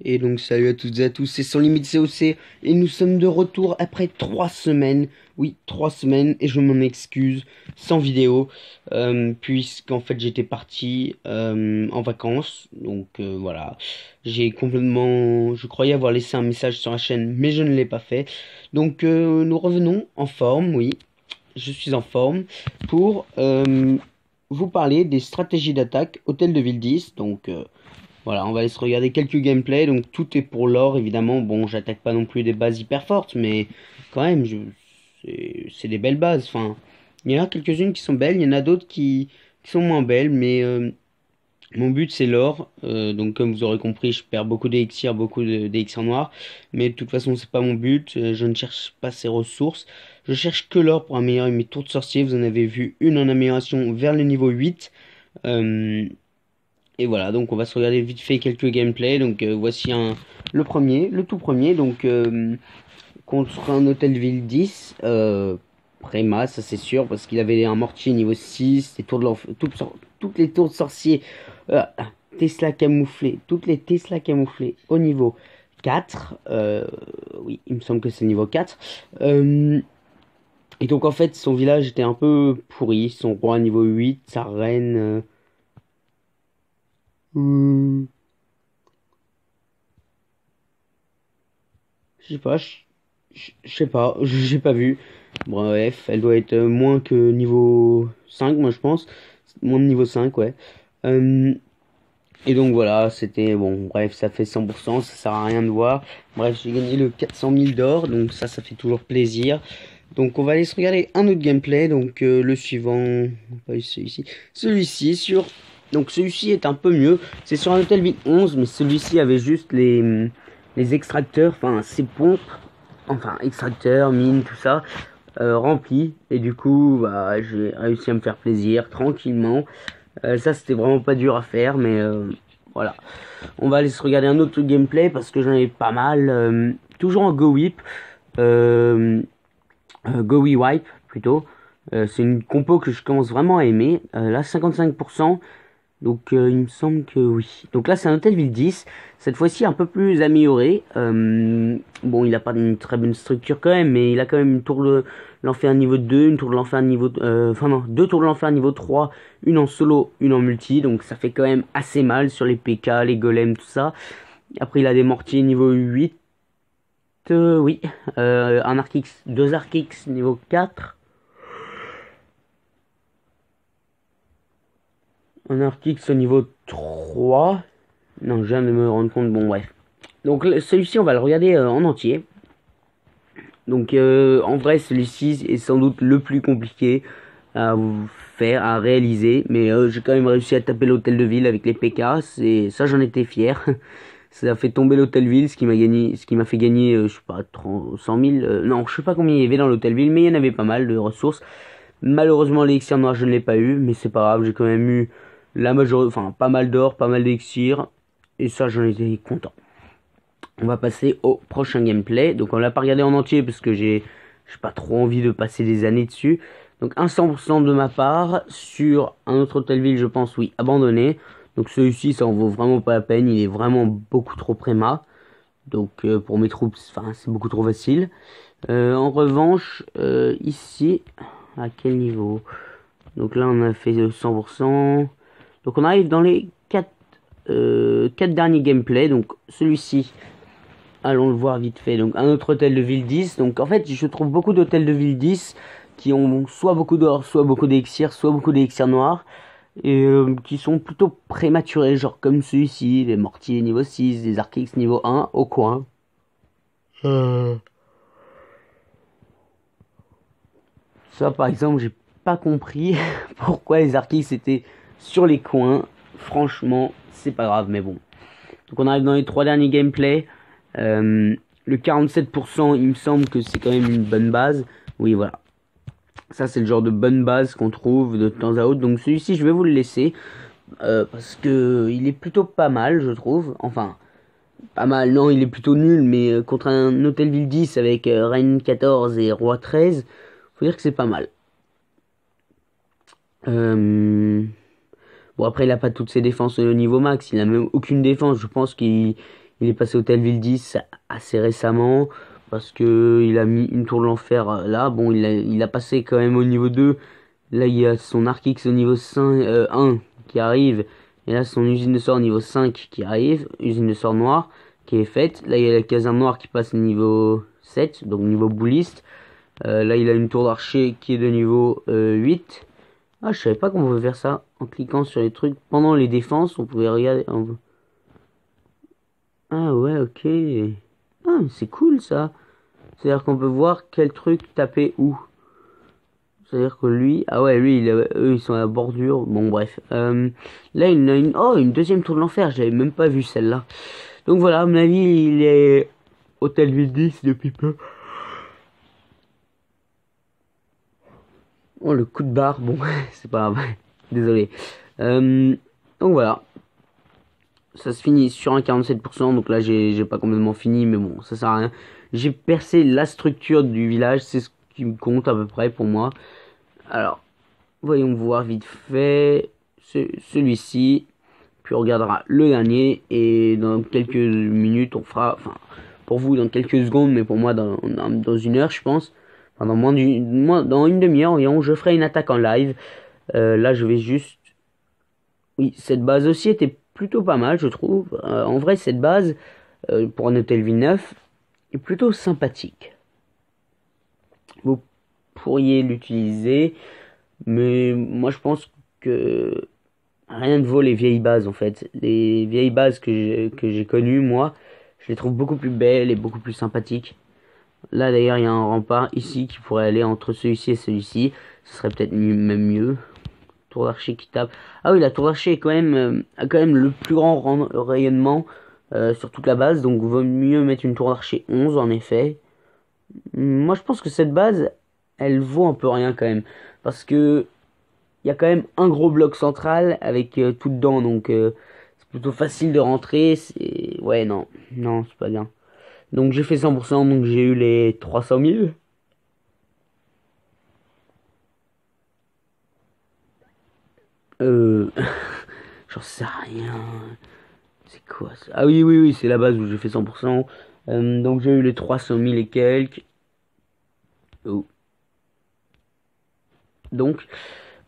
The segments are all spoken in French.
Et donc salut à toutes et à tous, c'est Sans Limite COC et nous sommes de retour après 3 semaines. Oui, 3 semaines et je m'en excuse, sans vidéo, puisqu'en fait j'étais parti en vacances. Donc voilà, j'ai complètement, je croyais avoir laissé un message sur la chaîne, mais je ne l'ai pas fait. Donc nous revenons en forme, oui, je suis en forme pour vous parler des stratégies d'attaque Hôtel de Ville 10. Donc voilà, on va aller se regarder quelques gameplays, donc tout est pour l'or évidemment. Bon, j'attaque pas non plus des bases hyper fortes, mais quand même, c'est des belles bases. Enfin, il y en a quelques-unes qui sont belles, il y en a d'autres qui sont moins belles, mais mon but c'est l'or. Donc comme vous aurez compris, je perds beaucoup d'élixir, d'élixir noirs, mais de toute façon c'est pas mon but. Je ne cherche pas ces ressources. Je cherche que l'or pour améliorer mes tours de sorcier. Vous en avez vu une en amélioration vers le niveau 8. Et voilà, donc on va se regarder vite fait quelques gameplays. Donc voici le premier, le tout premier. Donc contre un Hôtel de Ville 10. Préma, ça c'est sûr, parce qu'il avait un mortier niveau 6, des tours de toutes les tours de sorcier. Tesla camouflé, toutes les Tesla camouflées au niveau 4. Oui, il me semble que c'est niveau 4. Et donc en fait, son village était un peu pourri. Son roi niveau 8, sa reine. Hmm, je sais pas, je sais pas, j'ai pas vu. Bref, elle doit être moins que niveau 5, moi je pense. Moins de niveau 5, ouais. Euh, et donc voilà, c'était bon, bref, ça fait 100%, ça sert à rien de voir. Bref, j'ai gagné le 400 000 d'or, donc ça fait toujours plaisir. Donc on va aller se regarder un autre gameplay, donc le suivant, pas celui-ci, celui-ci sur... Donc celui-ci est un peu mieux, c'est sur un hôtel ville 11, mais celui-ci avait juste les extracteurs, enfin ses pompes, enfin extracteurs, mines, tout ça, remplis. Et du coup, bah, j'ai réussi à me faire plaisir tranquillement. Ça c'était vraiment pas dur à faire, mais voilà. On va aller se regarder un autre gameplay parce que j'en ai pas mal. Toujours en Go Whip. Go We Wipe plutôt. C'est une compo que je commence vraiment à aimer. Là 55%. Donc il me semble que oui. Donc là c'est un hôtel ville 10. Cette fois-ci un peu plus amélioré. Bon, il a pas une très bonne structure quand même, mais il a quand même une tour de l'enfer niveau 2, une tour de l'enfer niveau... enfin non, deux tours de l'enfer niveau 3, une en solo, une en multi. Donc ça fait quand même assez mal sur les PK, les golems, tout ça. Après il a des mortiers niveau 8. Oui. Un Arc-X, deux Arc-X niveau 4. Un Arc-X au niveau 3. Non, je viens de me rendre compte, bon bref. Donc celui-ci, on va le regarder en entier. Donc en vrai, celui-ci est sans doute le plus compliqué à vous faire, à réaliser. Mais j'ai quand même réussi à taper l'hôtel de ville avec les PK. Ça, j'en étais fier. Ça a fait tomber l'hôtel ville, ce qui m'a fait gagner, je sais pas, 100 000. Non, je sais pas combien il y avait dans l'hôtel ville, mais il y en avait pas mal de ressources. Malheureusement, l'élixir noir, je ne l'ai pas eu, mais c'est pas grave, j'ai quand même eu la majorité, enfin, pas mal d'or, pas mal d'élixir, et ça, j'en étais content. On va passer au prochain gameplay. Donc, on l'a pas regardé en entier parce que j'ai pas trop envie de passer des années dessus. Donc, un 100% de ma part sur un autre hôtel ville, je pense, oui, abandonné. Donc, celui-ci, ça en vaut vraiment pas la peine. Il est vraiment beaucoup trop préma. Donc, pour mes troupes, enfin, c'est beaucoup trop facile. En revanche, ici, à quel niveau? Donc là, on a fait 100%. Donc on arrive dans les 4 derniers gameplays. Donc celui-ci, allons le voir vite fait. Donc un autre hôtel de ville 10. Donc en fait, je trouve beaucoup d'hôtels de ville 10 qui ont soit beaucoup d'or, soit beaucoup d'élixir, soit beaucoup d'élixir noir. Et qui sont plutôt prématurés, genre comme celui-ci, les mortiers niveau 6, des Arc-X niveau 1 au coin. Ça, par exemple, j'ai pas compris pourquoi les Arc-X étaient sur les coins. Franchement, c'est pas grave, mais bon. Donc, on arrive dans les 3 derniers gameplays. Le 47%, il me semble que c'est quand même une bonne base. Oui, voilà. Ça, c'est le genre de bonne base qu'on trouve de temps à autre. Donc, celui-ci, je vais vous le laisser. Parce que il est plutôt pas mal, je trouve. Enfin, pas mal, non, il est plutôt nul. Mais contre un Hôtel Ville 10 avec Reine 14 et Roi 13, faut dire que c'est pas mal. Bon, après, il a pas toutes ses défenses au niveau max. Il a même aucune défense. Je pense qu'il Il est passé Hôtel-Ville 10 assez récemment parce que il a mis une tour de l'enfer là. Bon, il a passé quand même au niveau 2. Là, il y a son Arc X au niveau 5, 1 qui arrive. Et là, son usine de sort niveau 5 qui arrive. Usine de sort noire qui est faite. Là, il y a la caserne noire qui passe au niveau 7, donc niveau bouliste. Là, il a une tour d'archer qui est de niveau 8. Ah, je savais pas qu'on pouvait faire ça en cliquant sur les trucs. Pendant les défenses, on pouvait regarder. Ah ouais, ok. Ah, c'est cool ça. C'est-à-dire qu'on peut voir quel truc taper où. C'est-à-dire que lui, ah ouais, lui, eux, ils sont à la bordure. Bon, bref. Là, il y en a une deuxième tour de l'enfer. J'avais même pas vu celle-là. Donc voilà, à mon avis, il est Hôtel 810 depuis peu. Oh, le coup de barre. Bon, c'est pas grave. Désolé. Donc voilà. Ça se finit sur un 47%. Donc là, j'ai pas complètement fini. Mais bon, ça sert à rien. J'ai percé la structure du village. C'est ce qui me compte à peu près pour moi. Alors, voyons voir vite fait celui-ci. Puis on regardera le dernier. Et dans quelques minutes, on fera... Enfin, pour vous dans quelques secondes. Mais pour moi, dans une heure, je pense. Enfin, dans une demi-heure, environ, je ferai une attaque en live. Là, je vais juste... Oui, cette base aussi était plutôt pas mal, je trouve. En vrai, cette base, pour un hôtel V9, est plutôt sympathique. Vous pourriez l'utiliser, mais moi, je pense que rien ne vaut les vieilles bases, en fait. Les vieilles bases que j'ai connues, moi, je les trouve beaucoup plus belles et beaucoup plus sympathiques. Là, d'ailleurs, il y a un rempart ici qui pourrait aller entre celui-ci et celui-ci. Ce serait peut-être même mieux. Tour d'archer qui tape. Ah oui, la tour d'archer est a quand même le plus grand rayonnement sur toute la base. Donc, vaut mieux mettre une tour d'archer 11, en effet. Moi, je pense que cette base, elle vaut un peu rien quand même. Parce que il y a quand même un gros bloc central avec tout dedans. Donc, c'est plutôt facile de rentrer. Ouais, non. Non, c'est pas bien. Donc, j'ai fait 100%. Donc, j'ai eu les 300 000. Euh... J'en sais rien. C'est quoi ça? Ah oui, oui, oui, c'est la base où j'ai fait 100%. Donc j'ai eu les 300 000 et quelques. Oh. Donc,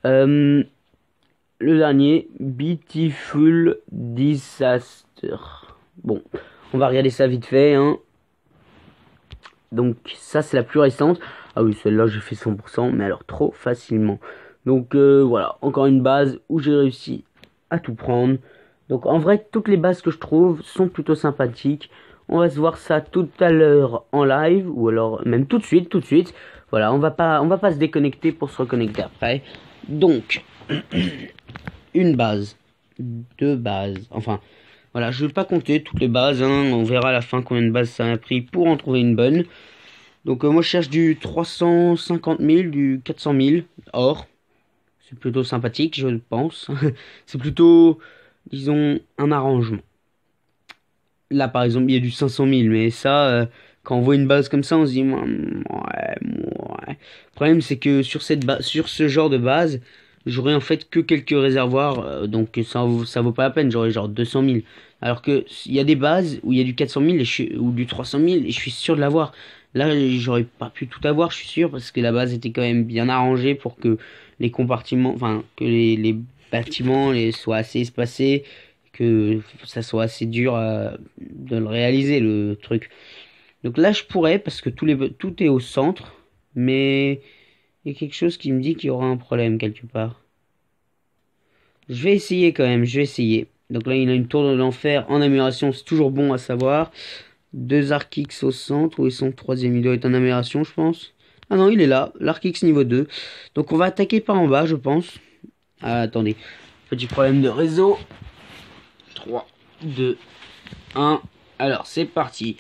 euh, le dernier, Beautiful Disaster. Bon, on va regarder ça vite fait, hein. Donc ça, c'est la plus récente. Ah oui, celle-là, j'ai fait 100%, mais alors trop facilement. Donc voilà, encore une base où j'ai réussi à tout prendre. Donc en vrai, toutes les bases que je trouve sont plutôt sympathiques. On va se voir ça tout à l'heure en live, ou alors même tout de suite, tout de suite. Voilà, on va pas se déconnecter pour se reconnecter après. Donc, une base, deux bases, enfin, voilà, je vais pas compter toutes les bases, hein. On verra à la fin combien de bases ça a pris pour en trouver une bonne. Donc moi je cherche du 350 000, du 400 000 or. C'est plutôt sympathique, je pense. C'est plutôt, disons, un arrangement. Là, par exemple, il y a du 500 000, mais ça, quand on voit une base comme ça, on se dit, ouais, ouais. Le problème, c'est que sur sur ce genre de base, j'aurais en fait que quelques réservoirs, donc ça vaut pas la peine, j'aurais genre 200 000. Alors que il y a des bases où il y a du 400 000 ou du 300 000 et je suis sûr de l'avoir. Là, j'aurais pas pu tout avoir, je suis sûr, parce que la base était quand même bien arrangée pour que les compartiments, enfin, que les bâtiments soient assez espacés, que ça soit assez dur de le réaliser, le truc. Donc là, je pourrais, parce que tout est au centre, mais il y a quelque chose qui me dit qu'il y aura un problème quelque part. Je vais essayer quand même, je vais essayer. Donc là, il a une tour de l'enfer en amélioration, c'est toujours bon à savoir. Deux Arc X au centre, où est son troisième? Il doit être en amélioration, je pense. Ah non, il est là, l'Arc X niveau 2. Donc on va attaquer par en bas, je pense. Ah, attendez, petit problème de réseau. 3, 2, 1. Alors, c'est parti.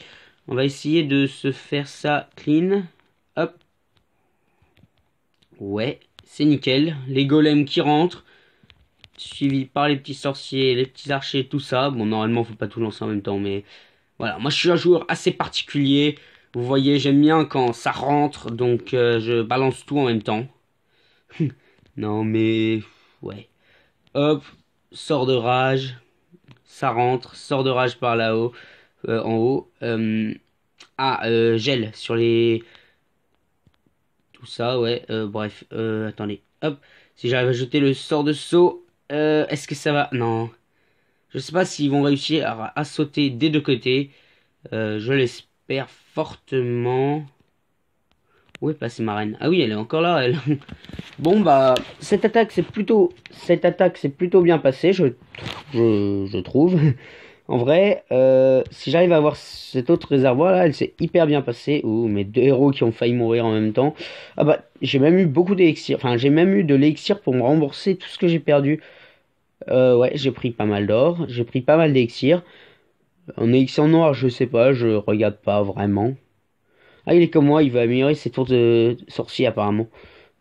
On va essayer de se faire ça clean. Hop. Ouais, c'est nickel. Les golems qui rentrent. Suivi par les petits sorciers, les petits archers, tout ça. Bon, normalement, faut pas tout lancer en même temps, mais... Voilà, moi je suis un joueur assez particulier. Vous voyez, j'aime bien quand ça rentre, donc je balance tout en même temps. Non, mais... Ouais. Hop, sort de rage. Ça rentre, sort de rage par là-haut. en haut. Gel sur les... Tout ça, ouais. Bref, attendez. Hop. Si j'arrive à jeter le sort de saut, est-ce que ça va? Non. Je sais pas s'ils vont réussir à sauter des deux côtés. Je l'espère fortement. Où est passée ma reine? Ah oui, elle est encore là, elle. Bon, bah, cette attaque c'est plutôt bien passée, je trouve. En vrai, si j'arrive à avoir cet autre réservoir là, elle s'est hyper bien passée. Ouh, mes deux héros qui ont failli mourir en même temps. Ah bah, j'ai même eu beaucoup d'élixir. Enfin, j'ai même eu de l'élixir pour me rembourser tout ce que j'ai perdu. Ouais, j'ai pris pas mal d'or, j'ai pris pas mal d'élixir. En élixir noir, je sais pas, je regarde pas vraiment. Ah, il est comme moi, il va améliorer ses tours de sorcier apparemment.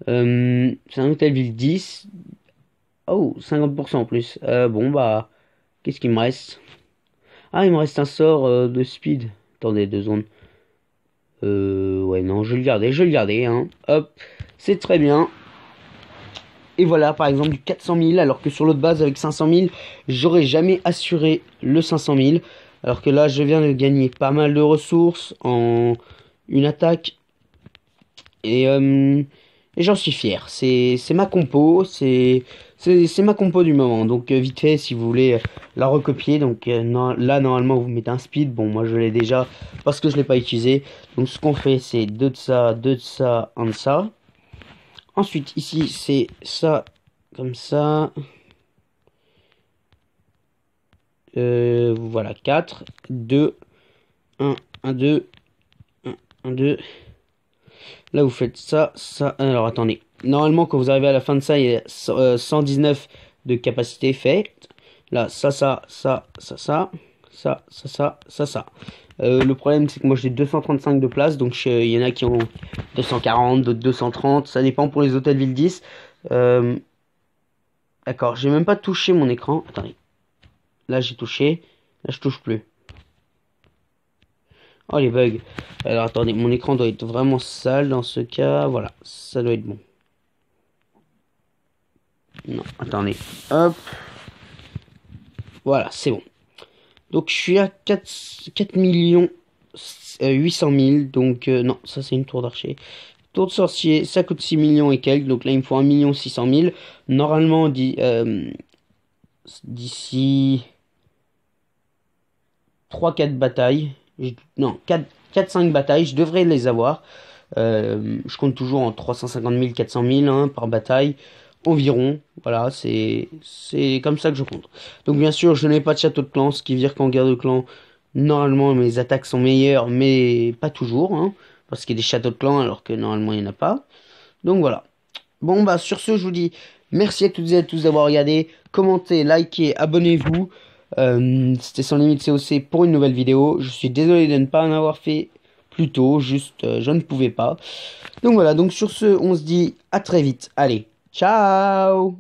C'est un hôtel ville 10. Oh, 50% en plus. Bon, bah, qu'est-ce qu'il me reste? Ah, il me reste un sort de speed. Attendez, 2 secondes. Ouais, non, je vais le garder, hein. Hop, c'est très bien. Et voilà, par exemple, du 400 000, alors que sur l'autre base, avec 500 000, j'aurais jamais assuré le 500 000. Alors que là, je viens de gagner pas mal de ressources en une attaque. Et j'en suis fier. C'est ma compo, c'est ma compo du moment. Donc vite fait, si vous voulez la recopier, donc non, là normalement vous mettez un speed. Bon, moi je l'ai déjà parce que je l'ai pas utilisé. Donc ce qu'on fait, c'est deux de ça, un de ça. Ensuite ici c'est ça comme ça. Voilà, 4, 2, 1, 1, 2, 1, 1, 2. Là, vous faites ça, ça. Alors, attendez. Normalement, quand vous arrivez à la fin de ça, il y a 119 de capacité faite. Là, ça, ça, ça, ça, ça, ça, ça, ça, ça, ça. Le problème, c'est que moi, j'ai 235 de place. Donc, il y en a qui ont 240, d'autres 230. Ça dépend pour les hôtels ville 10. D'accord, j'ai même pas touché mon écran. Attendez. Là, j'ai touché. Là, je touche plus. Oh les bugs. Alors attendez, mon écran doit être vraiment sale dans ce cas. Voilà, ça doit être bon. Non, attendez. Hop. Voilà, c'est bon. Donc je suis à 4 millions 800 000. Donc non, ça c'est une tour d'archer. Tour de sorcier, ça coûte 6 millions et quelques. Donc là il me faut 1 million 600 000. Normalement, d'ici 3-4 batailles. Non, 4-5 batailles, je devrais les avoir. Je compte toujours en 350 000, 400 000 hein, par bataille environ. Voilà, c'est comme ça que je compte. Donc bien sûr, je n'ai pas de château de clan, ce qui veut dire qu'en guerre de clan, normalement mes attaques sont meilleures, mais pas toujours, hein, parce qu'il y a des châteaux de clan alors que normalement il n'y en a pas. Donc voilà. Bon bah sur ce, je vous dis merci à toutes et à tous d'avoir regardé. Commentez, likez, abonnez-vous. C'était Sans Limite COC pour une nouvelle vidéo. Je suis désolé de ne pas en avoir fait plus tôt, juste je ne pouvais pas. Donc voilà, donc sur ce, on se dit à très vite. Allez, ciao!